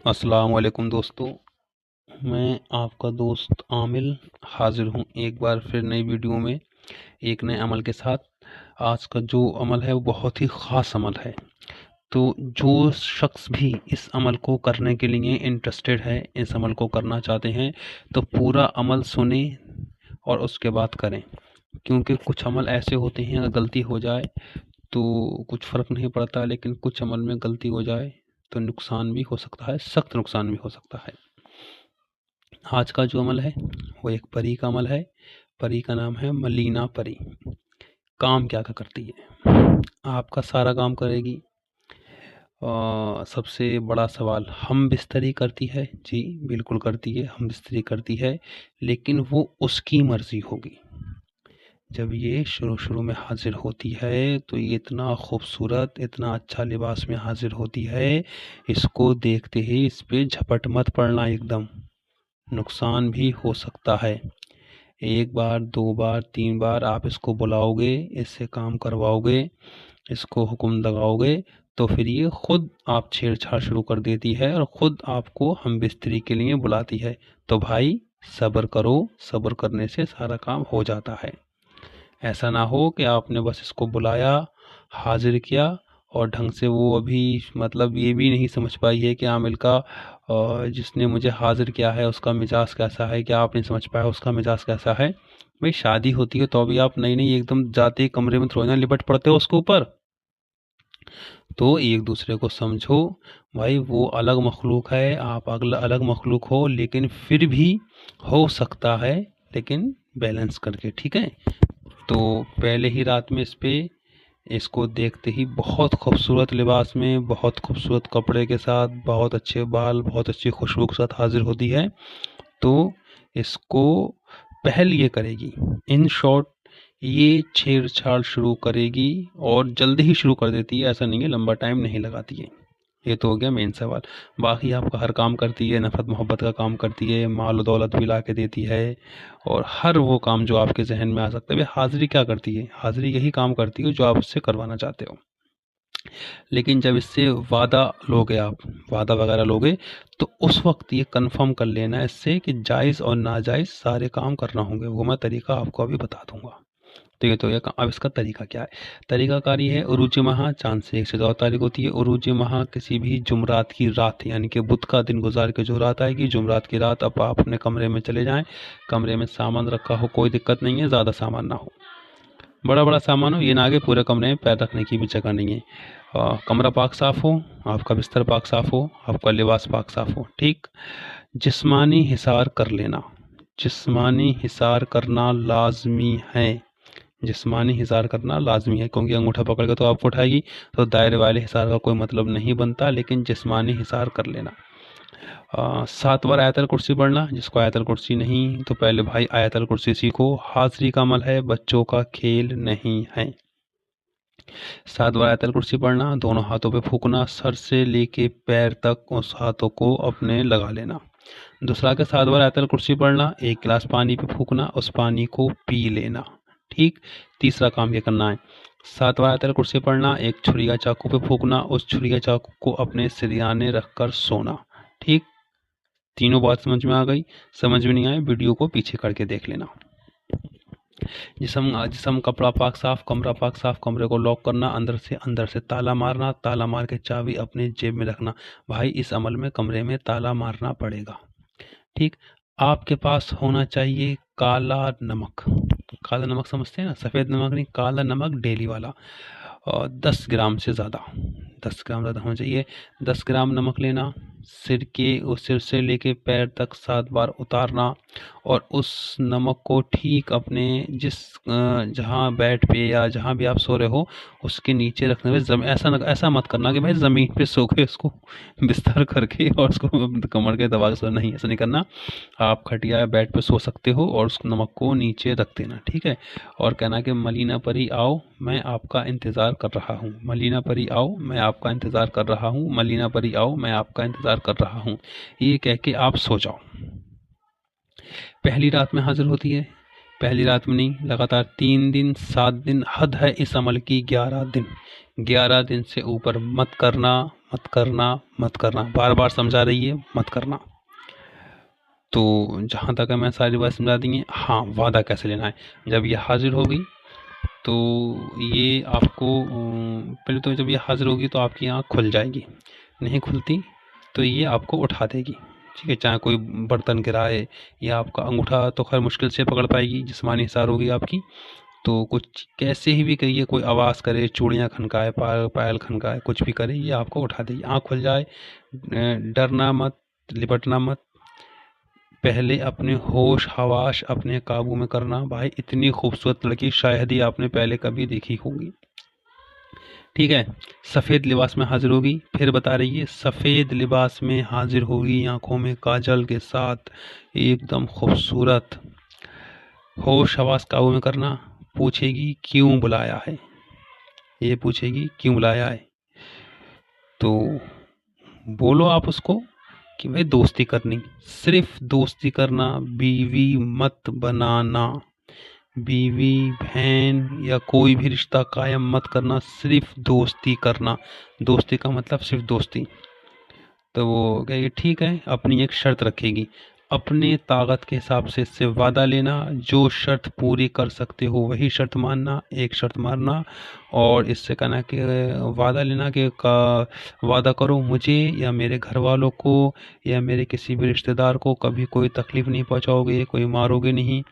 अस्सलाम वालेकुम दोस्तों। मैं आपका दोस्त आमिल हाजिर हूँ एक बार फिर नई वीडियो में एक नए अमल के साथ। आज का जो अमल है वो बहुत ही ख़ास अमल है। तो जो शख्स भी इस अमल को करने के लिए इंटरेस्टेड है, इस अमल को करना चाहते हैं, तो पूरा अमल सुने और उसके बाद करें। क्योंकि कुछ अमल ऐसे होते हैं अगर गलती हो जाए तो कुछ फ़र्क नहीं पड़ता, लेकिन कुछ अमल में गलती हो जाए तो नुकसान भी हो सकता है, सख्त नुकसान भी हो सकता है। आज का जो अमल है वो एक परी का अमल है। परी का नाम है मलीना परी। काम क्या क्या करती है? आपका सारा काम करेगी। सबसे बड़ा सवाल, हम बिस्तरी करती है? जी बिल्कुल करती है, हम बिस्तरी करती है, लेकिन वो उसकी मर्जी होगी। जब ये शुरू शुरू में हाजिर होती है तो ये इतना खूबसूरत, इतना अच्छा लिबास में हाजिर होती है, इसको देखते ही इस पे झपट मत पड़ना एकदम, नुकसान भी हो सकता है। एक बार, दो बार, तीन बार आप इसको बुलाओगे, इससे काम करवाओगे, इसको हुक्म लगाओगे, तो फिर ये खुद आप छेड़छाड़ शुरू कर देती है और खुद आपको हम बिस्तरी के लिए बुलाती है। तो भाई सब्र करो, सब्र करने से सारा काम हो जाता है। ऐसा ना हो कि आपने बस इसको बुलाया, हाजिर किया और ढंग से वो अभी मतलब ये भी नहीं समझ पाई है कि आमिल का जिसने मुझे हाजिर किया है उसका मिजाज कैसा है, क्या आप नहीं समझ पाया उसका मिजाज कैसा है। भाई शादी होती है तो अभी आप नई नई एकदम जाते ही कमरे में थोड़ी ना लिपट पड़ते हो उसके ऊपर। तो एक दूसरे को समझो। भाई वो अलग मखलूक है, आप अगला अलग मखलूक हो, लेकिन फिर भी हो सकता है, लेकिन बैलेंस करके, ठीक है। तो पहले ही रात में इस पे इसको देखते ही बहुत खूबसूरत लिबास में, बहुत खूबसूरत कपड़े के साथ, बहुत अच्छे बाल, बहुत अच्छी खुशबू के साथ हाजिर होती है। तो इसको पहल ये करेगी, इन शॉर्ट ये छेड़छाड़ शुरू करेगी और जल्दी ही शुरू कर देती है, ऐसा नहीं है, लंबा टाइम नहीं लगाती है। ये तो हो गया मेन सवाल। बाकी आपका हर काम करती है, नफ़रत मोहब्बत का काम करती है, माल और दौलत भी ला के देती है, और हर वो काम जो आपके जहन में आ सकता है। भाई हाज़िरी क्या करती है? हाज़िरी यही काम करती है जो आप उससे करवाना चाहते हो। लेकिन जब इससे वादा लोगे आप, वादा वगैरह लोगे, तो उस वक्त ये कंफर्म कर लेना इससे कि जायज़ और नाजायज़ सारे काम करना होंगे। वो मैं तरीका आपको अभी बता दूंगा। तो ये तो ये अब इसका तरीका क्या है? तरीकाकार ये है, उरूज माह चाँद से 1 से ज़्यादा तारीख होती है। उरूज माह किसी भी जुमरात की रात, यानी कि बुध का दिन गुजार के जो रात आएगी, जुमरात की रात, अब आप अपने कमरे में चले जाएं। कमरे में सामान रखा हो कोई दिक्कत नहीं है, ज़्यादा सामान ना हो, बड़ा बड़ा सामान हो, ये ना आगे पूरे कमरे में पैर रखने की भी जगह नहीं है। कमरा पाक साफ़ हो, आपका बिस्तर पाक साफ़ हो, आपका लिबास पाक साफ़ हो, ठीक। जिस्मानी हिसार कर लेना, जिस्मानी हिसार करना लाजमी है। जिस्मानी हिसार करना लाजमी है, क्योंकि अंगूठा पकड़ के तो आपको उठाएगी, तो दायरे वाले हिसार का कोई मतलब नहीं बनता, लेकिन जिस्मानी हिसार कर लेना। 7 बार आयतल कुर्सी पढ़ना, जिसको आयतल कुर्सी नहीं तो पहले भाई आयतल कुर्सी सीखो। हाजिरी का अमल है, बच्चों का खेल नहीं है। 7 बार आयतल कुर्सी पढ़ना, दोनों हाथों पे फूकना, सर से लेके पैर तक उस हाथों को अपने लगा लेना। दूसरा के 7 बार आयतल कुर्सी पढ़ना, 1 गिलास पानी पे फूकना, उस पानी को पी लेना, ठीक। तीसरा काम ये करना है, 7 बार आयतल कुर्सी पढ़ना, एक छुरी या चाकू पे फूकना, उस छुरी या चाकू को अपने सिरहाने रखकर सोना, ठीक। तीनों बात समझ में आ गई? समझ में नहीं आए वीडियो को पीछे करके देख लेना। जिसम कपड़ा पाक साफ, कमरा पाक साफ, कमरे को लॉक करना, अंदर से ताला मारना, ताला मार के चाबी अपनी जेब में रखना। भाई इस अमल में कमरे में ताला मारना पड़ेगा, ठीक। आपके पास होना चाहिए काला नमक। काला नमक समझते हैं ना, सफ़ेद नमक नहीं, काला नमक डेली वाला। और 10 ग्राम से ज़्यादा, 10 ग्राम ज़्यादा होना चाहिए। 10 ग्राम नमक लेना, सिर से लेके पैर तक 7 बार उतारना, और उस नमक को ठीक अपने जिस जहाँ बेड पे या जहाँ भी आप सो रहे हो उसके नीचे रखने में, ऐसा मत करना कि भाई ज़मीन पे सो के उसको बिस्तर करके और उसको कमर के दबा के सो, नहीं, ऐसा नहीं करना। आप खटिया या बेड पे सो सकते हो और उस नमक को नीचे रख देना, ठीक है। और कहना कि मलीना परी आओ, मैं आपका इंतज़ार कर रहा हूँ, मलीना परी आओ, मैं आपका इंतज़ार कर रहा हूँ, मलीना परी आओ, मैं आपका इंतज़ार कर रहा हूँ, ये कह के आप सो जाओ। पहली रात में हाजिर होती है, पहली रात में नहीं, लगातार 3 दिन 7 दिन, हद है इस अमल की 11 दिन। 11 दिन से ऊपर मत करना, मत करना, मत करना। बार बार समझा रही है मत करना। तो जहाँ तक है मैं सारी बात समझा दी है। हाँ, वादा कैसे लेना है। जब ये हाजिर होगी तो ये आपको पहले तो जब ये हाजिर होगी तो आपकी आँख खुल जाएगी, नहीं खुलती तो ये आपको उठा देगी। ठीक है, चाहे कोई बर्तन गिराए या आपका अंगूठा तो खैर मुश्किल से पकड़ पाएगी, जिस्मानी हिसार होगी आपकी। तो कुछ कैसे ही भी करिए, कोई आवाज़ करे, चूड़ियाँ खनकाए, पायल खनकाए, कुछ भी करे, ये आपको उठा देगी। आँख खुल जाए, डरना मत, लिपटना मत। पहले अपने होश हवास अपने काबू में करना। भाई इतनी खूबसूरत लड़की शायद ही आपने पहले कभी देखी होगी। ठीक है, सफ़ेद लिबास में हाजिर होगी, फिर बता रही है सफ़ेद लिबास में हाजिर होगी, आंखों में काजल के साथ, एकदम खूबसूरत। होश हवास काबू में करना। पूछेगी क्यों बुलाया है, ये पूछेगी क्यों बुलाया है। तो बोलो आप उसको कि भाई दोस्ती करनी, सिर्फ दोस्ती करना, बीवी मत बनाना। बीवी बहन या कोई भी रिश्ता कायम मत करना, सिर्फ दोस्ती करना। दोस्ती का मतलब सिर्फ दोस्ती। तो वो कहेगी ठीक है, अपनी एक शर्त रखेगी, अपने ताकत के हिसाब से इससे वादा लेना, जो शर्त पूरी कर सकते हो वही शर्त मानना, एक शर्त मारना। और इससे कहना कि वादा लेना कि वादा करो मुझे या मेरे घर वालों को या मेरे किसी भी रिश्तेदार को कभी कोई तकलीफ़ नहीं पहुंचाओगे, कोई मारोगे नहीं।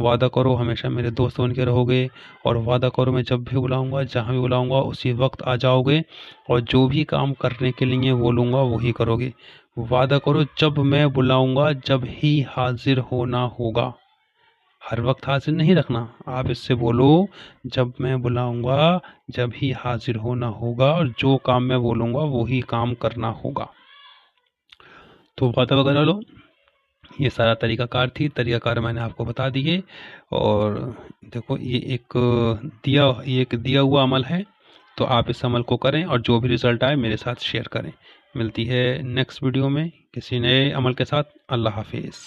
वादा करो हमेशा मेरे दोस्त बन के रहोगे। और वादा करो मैं जब भी बुलाऊंगा, जहाँ भी बुलाऊंगा उसी वक्त आ जाओगे, और जो भी काम करने के लिए बोलूँगा वही करोगे। वादा करो जब मैं बुलाऊंगा जब ही हाजिर होना होगा। हर वक्त हाजिर नहीं रखना। आप इससे बोलो जब मैं बुलाऊंगा जब ही हाजिर होना होगा, और जो काम मैं बोलूंगा वही काम करना होगा। तो वादा वगैरह लो। ये सारा तरीकाकार थी, तरीकाकार मैंने आपको बता दिए। और देखो ये एक दिया हुआ अमल है, तो आप इस अमल को करें और जो भी रिजल्ट आए मेरे साथ शेयर करें। मिलती है नेक्स्ट वीडियो में किसी नए अमल के साथ। अल्लाह हाफिज़।